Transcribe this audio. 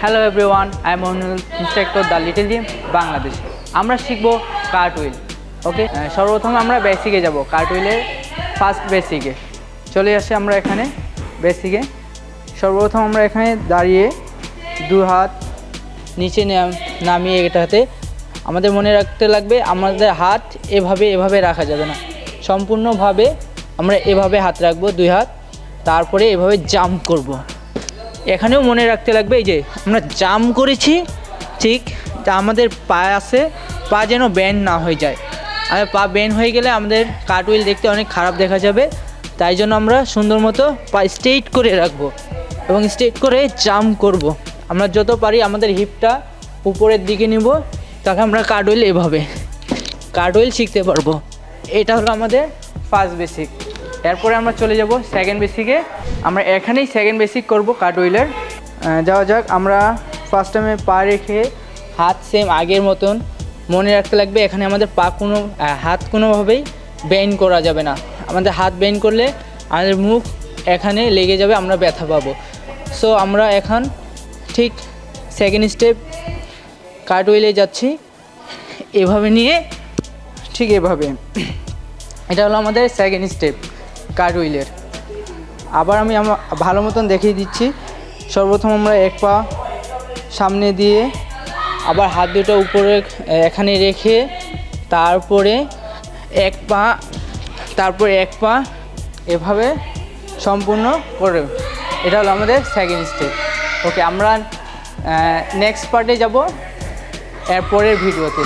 Hello everyone, I am Monul, instructor the little gym Bangladesh. আমরা শিখব কার্টহুইল। ওকে, সর্বপ্রথম আমরা বেসিকে যাব। কার্টহুইলের ফার্স্ট বেসিকে চলে আসে। আমরা এখানে বেসিকে সর্বপ্রথম আমরা এখানে দাঁড়িয়ে দু হাত নিচে নামিয়ে এটাতে আমাদের মনে রাখতে লাগবে আমাদের হাত এভাবে রাখা যাবে না, সম্পূর্ণভাবে আমরা এভাবে হাত রাখবো, দুই হাত। তারপরে এভাবে জাম্প করব। এখানেও মনে রাখতে লাগবে এই যে আমরা জাম্প করেছি, ঠিক আমাদের পা আছে, পা যেন ব্যান্ড না হয়ে যায়। আর পা ব্যান্ড হয়ে গেলে আমাদের কার্টহুইল দেখতে অনেক খারাপ দেখা যাবে। তাই জন্য আমরা সুন্দর মতো পা স্ট্রেইট করে রাখবো এবং স্ট্রেইট করে জাম্প করব। আমরা যত পারি আমাদের হিপটা উপরের দিকে নিব, তাকে আমরা কার্টহুইল এভাবে কার্টহুইল শিখতে পারবো। এটা হলো আমাদের ফার্স্ট বেসিক। এরপরে আমরা চলে যাব সেকেন্ড বেসিকে। আমরা এখানেই সেকেন্ড বেসিক করব কার্টহুইলের। যাওয়া যাক। আমরা ফার্স্ট টাইমে পা রেখে হাত সেম আগের মতন মনে রাখতে লাগবে। এখানে আমাদের হাত কোনোভাবেই বেন্ড করা যাবে না। আমাদের হাত বেন্ড করলে আমাদের মুখ এখানে লেগে যাবে, আমরা ব্যথা পাবো। সো আমরা এখন ঠিক সেকেন্ড স্টেপ কার্টহুইলে যাচ্ছি, এভাবে নিয়ে ঠিক এভাবে। এটা হলো আমাদের সেকেন্ড স্টেপ কার্টহুইলের। আবার আমি ভালো মতন দেখিয়ে দিচ্ছি। সর্বপ্রথম আমরা এক পা সামনে দিয়ে আবার হাত দুটো উপরে এখানে রেখে তারপরে এক পা এভাবে সম্পূর্ণ করে। এটা হলো আমাদের সেকেন্ড স্টেপ। ওকে, আমরা নেক্সট পার্টে যাব এরপরের ভিডিওতে।